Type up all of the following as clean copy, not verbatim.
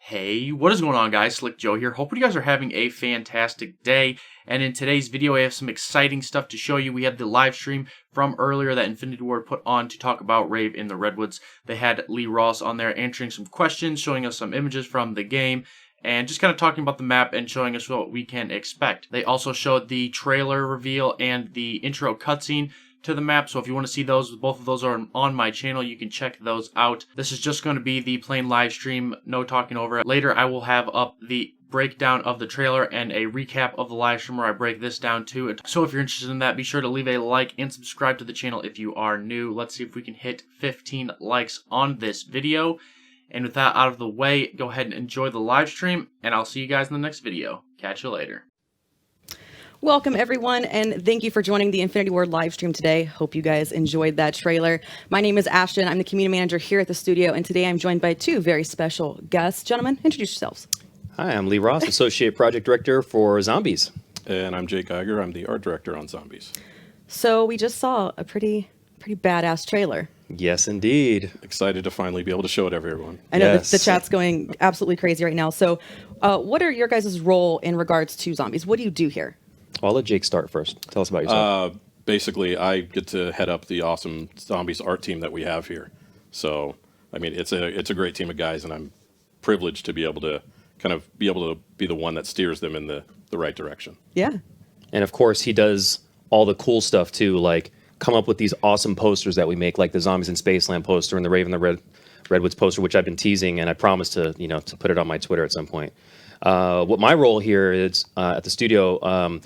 Hey, what is going on, guys? Slick Joe here. Hoping you guys are having a fantastic day. And in today's video, I have some exciting stuff to show you. We have the live stream from earlier that Infinity Ward put on to talk about Rave in the Redwoods. They had Lee Ross on there answering some questions, showing us some images from the game, and just kind of talking about the map and showing us what we can expect. They also showed the trailer reveal and the intro cutscene to the map, so if you want to see those, both of those are on my channel. You can check those out. This is just going to be the plain live stream, no talking over it. Later I will have up the breakdown of the trailer and a recap of the live stream where I break this down too. So if you're interested in that, be sure to leave a like and subscribe to the channel if you are new. Let's see if we can hit 15 likes on this video. And with that out of the way, go ahead and enjoy the live stream, and I'll see you guys in the next video. Catch you later. Welcome everyone, and thank you for joining the Infinity Ward live stream today. Hope you guys enjoyed that trailer. My name is Ashton. I'm the community manager here at the studio, and today I'm joined by two very special guests. Gentlemen, introduce yourselves. Hi, I'm Lee Ross, Associate Project Director for Zombies. And I'm Jake Geiger. I'm the Art Director on Zombies. So we just saw a pretty badass trailer. Yes, indeed. Excited to finally be able to show it to everyone. I know Yes. the chat's going absolutely crazy right now. So what are your guys' role in regards to Zombies? What do you do here? Well, I'll let Jake start first. Tell us about yourself. Basically, I get to head up the awesome Zombies art team that we have here. So, I mean, it's a great team of guys, and I'm privileged to be able to be the one that steers them in the right direction. Yeah. And of course, he does all the cool stuff too, like come up with these awesome posters that we make, like the Zombies in Spaceland poster and the Rave in the Redwoods poster, which I've been teasing, and I promised to put it on my Twitter at some point. What my role here is at the studio,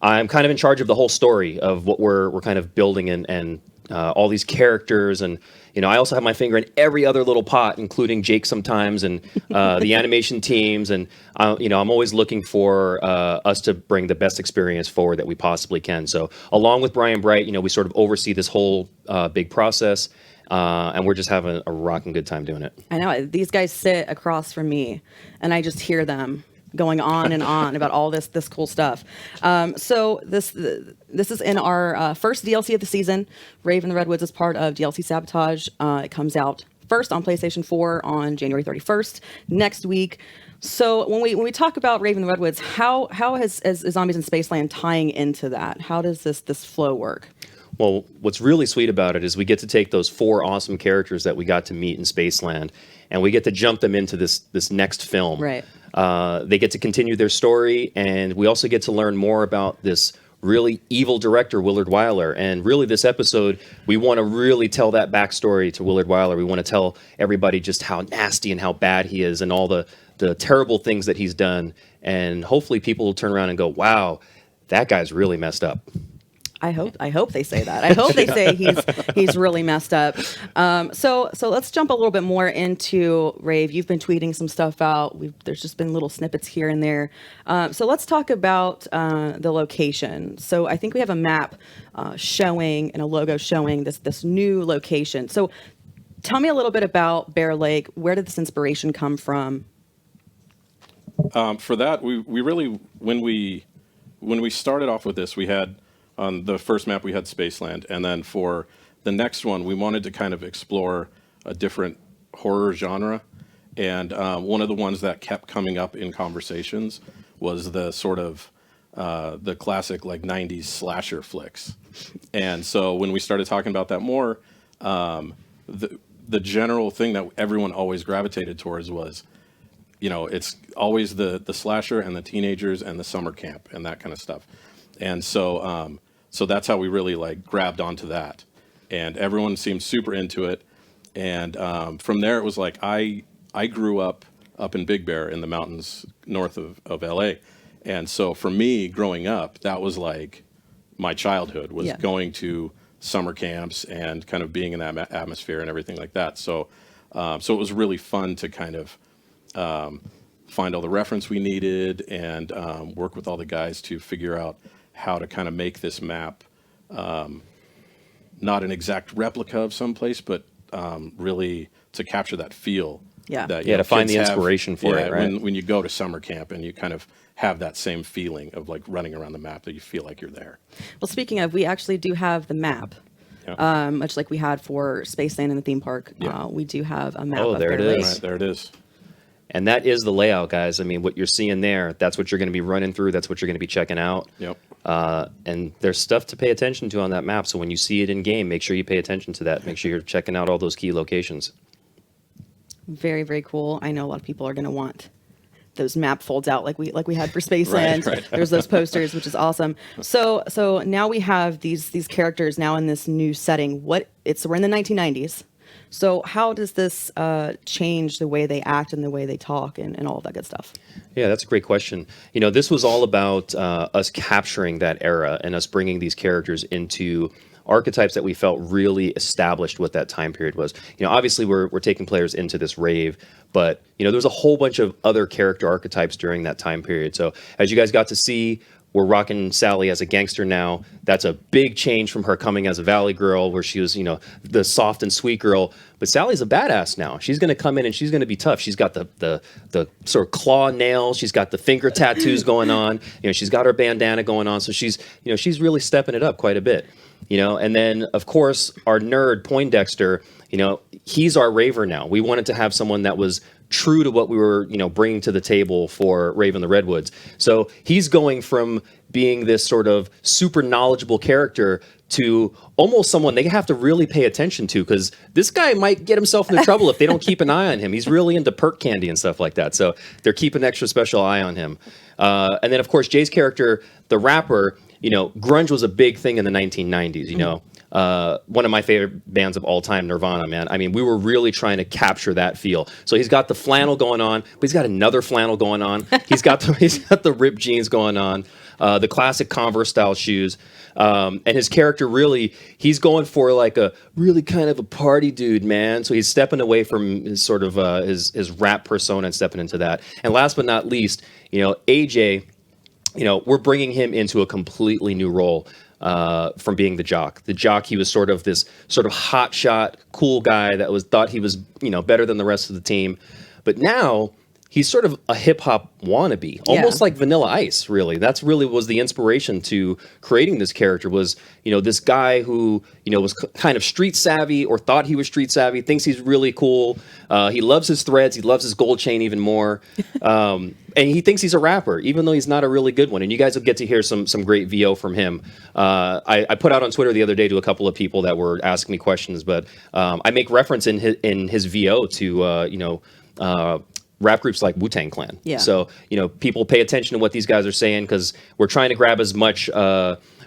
I'm kind of in charge of the whole story of what we're kind of building and all these characters, and I also have my finger in every other little pot, including Jake sometimes, and the animation teams, and I'm always looking for us to bring the best experience forward that we possibly can. So along with Brian Bright, we sort of oversee this whole big process, and we're just having a rocking good time doing it. I know. These guys sit across from me, and I just hear them going on and on about all this cool stuff. So this is in our first DLC of the season. Rave in the Redwoods is part of DLC Sabotage. It comes out first on PlayStation 4 on January 31st next week. So when we talk about Rave in the Redwoods, how is Zombies in Spaceland tying into that? How does this flow work? Well, what's really sweet about it is we get to take those 4 awesome characters that we got to meet in Spaceland, and we get to jump them into this next film. Right. They get to continue their story, and we also get to learn more about this really evil director, Willard Wyler. And really, this episode, we want to really tell that backstory to Willard Wyler. We want to tell everybody just how nasty and how bad he is and all the terrible things that he's done. And hopefully people will turn around and go, wow, that guy's really messed up. I hope they say that. I hope they say he's really messed up. So let's jump a little bit more into Rave. You've been tweeting some stuff out. There's just been little snippets here and there. So let's talk about the location. So I think we have a map showing and a logo showing this new location. So tell me a little bit about Bear Lake. Where did this inspiration come from? For that, we really, when we started off with this, we had, on the first map we had Spaceland, and then for the next one we wanted to kind of explore a different horror genre, and one of the ones that kept coming up in conversations was the sort of the classic like 90s slasher flicks. And so when we started talking about that more, the general thing that everyone always gravitated towards was, it's always the slasher and the teenagers and the summer camp and that kind of stuff. And so so that's how we really like grabbed onto that, and everyone seemed super into it. And from there it was like I grew up in Big Bear in the mountains north of LA, and so for me growing up, that was like my childhood was going to summer camps and kind of being in that atmosphere and everything like that. So so it was really fun to kind of find all the reference we needed and work with all the guys to figure out how to kind of make this map not an exact replica of someplace, but really to capture that feel. Yeah. That, to find the inspiration for it, right? When you go to summer camp and you kind of have that same feeling of like running around the map, that you feel like you're there. Well, speaking of, we actually do have the map. Yeah. Much like we had for Spaceland in the theme park. Yeah. We do have a map Oh, of there Bear it Lake. is. Right, there it is. And that is the layout, guys. I mean, what you're seeing there, that's what you're going to be running through. That's what you're going to be checking out. Yep. And there's stuff to pay attention to on that map. So when you see it in game, make sure you pay attention to that. Make sure you're checking out all those key locations. Very, very cool. I know a lot of people are going to want those map folds out like we had for Spaceland. Right. There's those posters, which is awesome. So now we have these characters now in this new setting. We're in the 1990s. So how does this change the way they act and the way they talk and all of that good stuff? Yeah, that's a great question. You know, this was all about us capturing that era and us bringing these characters into archetypes that we felt really established what that time period was. You know, obviously we're taking players into this rave, but you know, there's a whole bunch of other character archetypes during that time period. So as you guys got to see, we're rocking Sally as a gangster now. That's a big change from her coming as a Valley girl where she was, you know, the soft and sweet girl. But Sally's a badass now. She's going to come in and she's going to be tough. She's got the sort of claw nails. She's got the finger tattoos going on. You know, she's got her bandana going on. So she's really stepping it up quite a bit. You know, and then of course our nerd Poindexter, you know, he's our raver now. We wanted to have someone that was true to what we were, you know, bringing to the table for Rave in the Redwoods. So he's going from being this sort of super knowledgeable character to almost someone they have to really pay attention to, because this guy might get himself into trouble if they don't keep an eye on him. He's really into perk candy and stuff like that. So they're keeping an extra special eye on him. And then of course Jay's character, the rapper, you know, grunge was a big thing in the 1990s, you know. One of my favorite bands of all time, Nirvana, man. I mean, we were really trying to capture that feel. So he's got the flannel going on, but he's got another flannel going on. He's got the ripped jeans going on, the classic Converse style shoes. And his character really, he's going for like a really kind of a party dude, man. So he's stepping away from his sort of his rap persona and stepping into that. And last but not least, you know, AJ, you know, we're bringing him into a completely new role from being the jock. The jock, he was sort of this sort of hotshot, cool guy that thought he was, you know, better than the rest of the team. But now he's sort of a hip hop wannabe, almost like Vanilla Ice, really. That's really was the inspiration to creating this character was, you know, this guy who, you know, was kind of street savvy or thought he was street savvy, thinks he's really cool. He loves his threads. He loves his gold chain even more. And he thinks he's a rapper, even though he's not a really good one. And you guys will get to hear some great VO from him. I put out on Twitter the other day to a couple of people that were asking me questions, but I make reference in his VO to, you know, rap groups like Wu-Tang Clan. Yeah. So, you know, people pay attention to what these guys are saying because we're trying to grab as much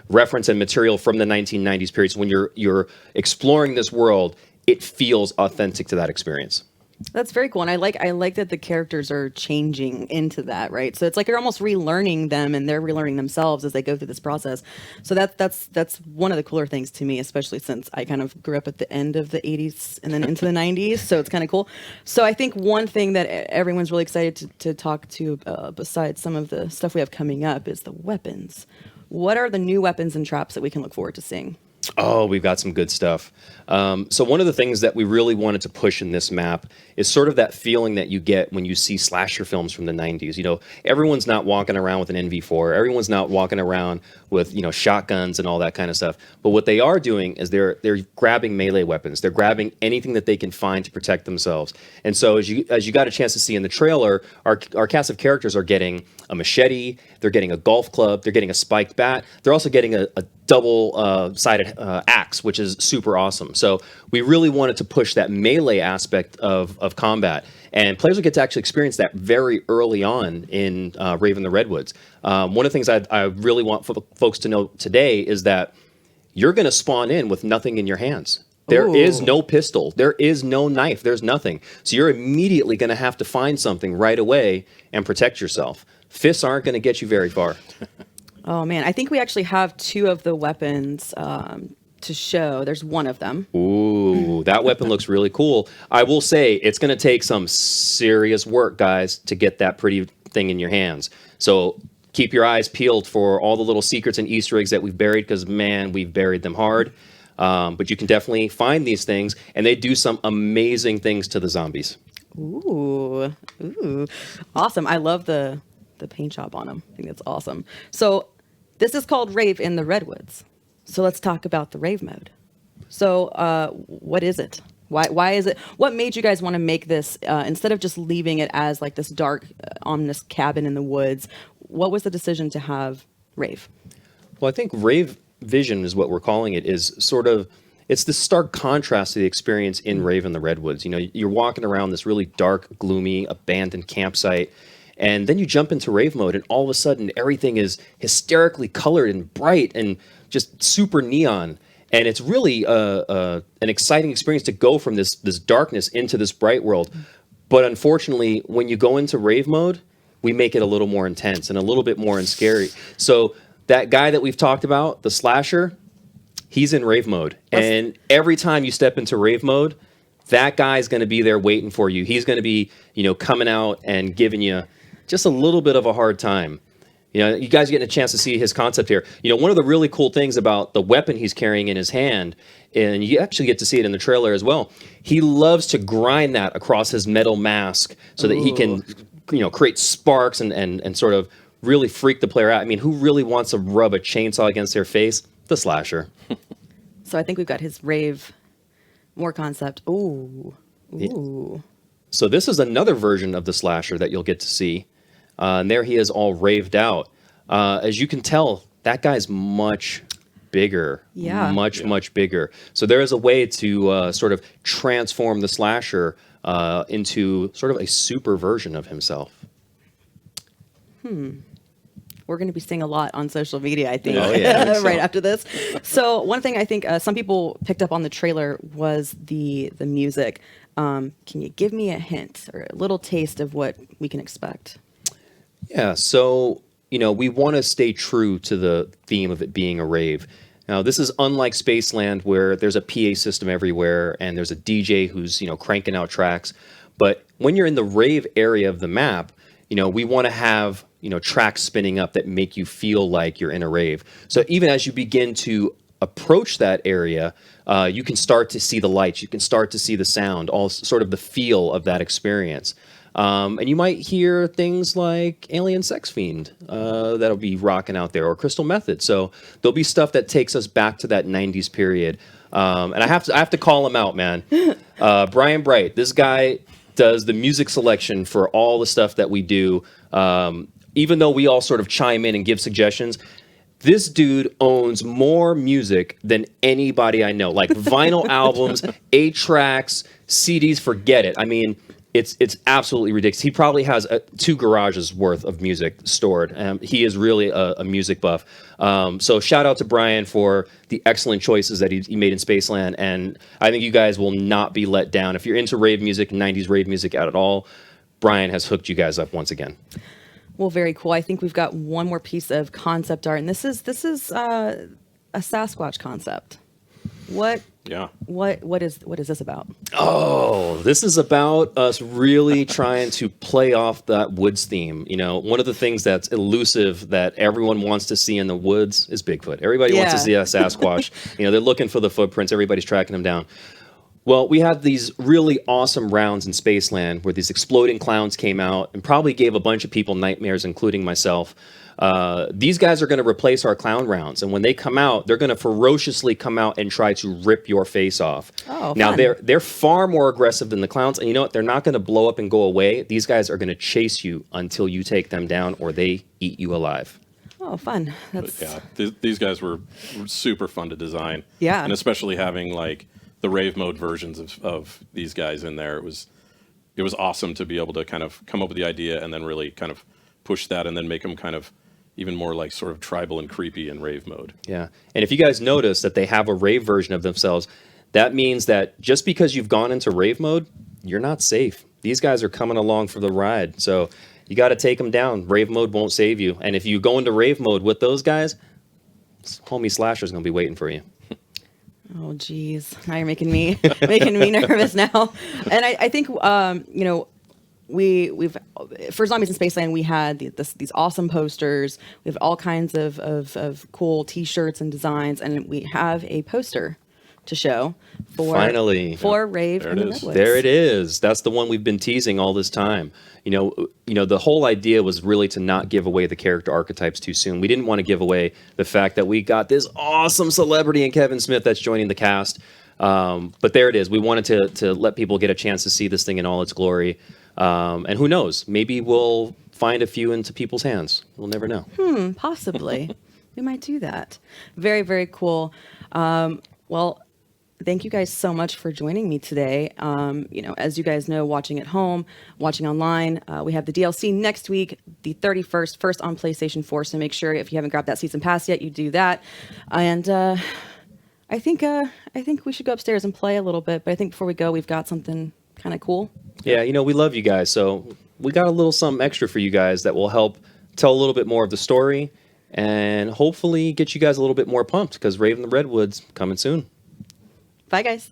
reference and material from the 1990s period. So when you're exploring this world, it feels authentic to that experience. That's very cool, and I like that the characters are changing into that, right? So it's like you're almost relearning them, and they're relearning themselves as they go through this process. So that's one of the cooler things to me, especially since I kind of grew up at the end of the 80s and then into the 90s. So it's kind of cool. So I think one thing that everyone's really excited to talk to, besides some of the stuff we have coming up, is the weapons. What are the new weapons and traps that we can look forward to seeing? Oh, we've got some good stuff. So one of the things that we really wanted to push in this map is sort of that feeling that you get when you see slasher films from the 90s. You know, everyone's not walking around with an NV4. Everyone's not walking around with, you know, shotguns and all that kind of stuff. But what they are doing is they're grabbing melee weapons. They're grabbing anything that they can find to protect themselves. And so as you got a chance to see in the trailer, our cast of characters are getting a machete, they're getting a golf club, they're getting a spiked bat, they're also getting a double-sided axe, which is super awesome. So we really wanted to push that melee aspect of combat, and players will get to actually experience that very early on in Rave in the Redwoods. One of the things I really want folks to know today is that you're going to spawn in with nothing in your hands. There is no pistol. There is no knife. There's nothing. So you're immediately going to have to find something right away and protect yourself. Fists aren't going to get you very far. Oh, man. I think we actually have two of the weapons to show. There's one of them. Ooh, that weapon looks really cool. I will say it's going to take some serious work, guys, to get that pretty thing in your hands. So keep your eyes peeled for all the little secrets and Easter eggs that we've buried, because, man, we've buried them hard. But you can definitely find these things, and they do some amazing things to the zombies. Ooh, awesome. I love the paint job on them. I think that's awesome. So this is called Rave in the Redwoods. So let's talk about the rave mode. So what is it? Why is it? What made you guys want to make this instead of just leaving it as like this dark, ominous cabin in the woods? What was the decision to have Rave? Well, I think Rave Vision is what we're calling it. Is sort of it's this stark contrast to the experience in Rave in the Redwoods. You know, you're walking around this really dark, gloomy, abandoned campsite, and then you jump into Rave mode, and all of a sudden everything is hysterically colored and bright and just super neon. And it's really an exciting experience to go from this darkness into this bright world. But unfortunately, when you go into Rave mode, we make it a little more intense and a little bit more scary. So that guy that we've talked about, the slasher, he's in Rave mode. And every time you step into Rave mode, that guy's going to be there waiting for you. He's going to be, coming out and giving you just a little bit of a hard time. You guys are getting a chance to see his concept here. One of the really cool things about the weapon he's carrying in his hand, and you actually get to see it in the trailer as well, he loves to grind that across his metal mask so that he can, create sparks and sort of really freak the player out. I mean, who really wants to rub a chainsaw against their face? The slasher. So I think we've got his Rave more concept. Ooh. Yeah. So this is another version of the slasher that you'll get to see. And there he is all raved out. As you can tell, that guy's much bigger. Yeah. Much bigger. So there is a way to sort of transform the slasher into sort of a super version of himself. We're going to be seeing a lot on social media, I think, right after this. So one thing I think some people picked up on the trailer was the music. Can you give me a hint or a little taste of what we can expect? Yeah, so, we want to stay true to the theme of it being a rave. Now, this is unlike SPACELAND, where there's a PA system everywhere and there's a DJ who's, cranking out tracks. But when you're in the rave area of the map, we want to have, tracks spinning up that make you feel like you're in a rave. So even as you begin to approach that area, you can start to see the lights, you can start to see the sound, all sort of the feel of that experience. And you might hear things like Alien Sex Fiend that'll be rocking out there, or Crystal Method. So there'll be stuff that takes us back to that 90s period. And I have to call him out, man. Brian Bright, this guy does the music selection for all the stuff that we do. Even though we all sort of chime in and give suggestions, this dude owns more music than anybody I know. Like vinyl albums, 8 tracks, CDs, forget it. I mean, it's absolutely ridiculous. He probably has 2 garages worth of music stored. He is really a music buff. So shout out to Brian for the excellent choices that he made in SPACELAND. And I think you guys will not be let down. If you're into rave music, 90s rave music at all, Brian has hooked you guys up once again. Well, very cool. I think we've got one more piece of concept art, and this is a Sasquatch concept. What is this about? Oh, this is about us really trying to play off that woods theme. One of the things that's elusive that everyone wants to see in the woods is Bigfoot. Everybody wants to see a Sasquatch. They're looking for the footprints. Everybody's tracking them down. Well, we had these really awesome rounds in SPACELAND where these exploding clowns came out and probably gave a bunch of people nightmares, including myself. These guys are going to replace our clown rounds, and when they come out, they're going to ferociously come out and try to rip your face off. Oh, now fun. they're far more aggressive than the clowns, and you know what? They're not going to blow up and go away. These guys are going to chase you until you take them down, or they eat you alive. Oh, fun! These guys were super fun to design. Yeah, and especially having like the rave mode versions of these guys in there, it was awesome to be able to kind of come up with the idea and then really kind of push that and then make them kind of even more like sort of tribal and creepy in rave mode. Yeah, and if you guys notice that they have a rave version of themselves, that means that just because you've gone into rave mode, you're not safe. These guys are coming along for the ride, so you got to take them down. Rave mode won't save you, and if you go into rave mode with those guys, homie Slasher's gonna be waiting for you. Oh, geez. Now you're making me nervous now. And I think, we've for Zombies in SPACELAND, we had these awesome posters. We have all kinds of cool T-shirts and designs, and we have a poster to show for Rave in the Redwoods. There it is. That's the one we've been teasing all this time. The whole idea was really to not give away the character archetypes too soon. We didn't want to give away the fact that we got this awesome celebrity in Kevin Smith that's joining the cast. But there it is. We wanted to let people get a chance to see this thing in all its glory. And who knows? Maybe we'll find a few into people's hands. We'll never know. Possibly. We might do that. Very, very cool. Well, thank you guys so much for joining me today. As you guys know, watching at home, watching online, we have the DLC next week, the 31st, first on PlayStation 4. So make sure if you haven't grabbed that season pass yet, you do that. And I think we should go upstairs and play a little bit. But I think before we go, we've got something kind of cool. Yeah, we love you guys. So we got a little something extra for you guys that will help tell a little bit more of the story and hopefully get you guys a little bit more pumped because Rave in the Redwoods coming soon. Bye, guys.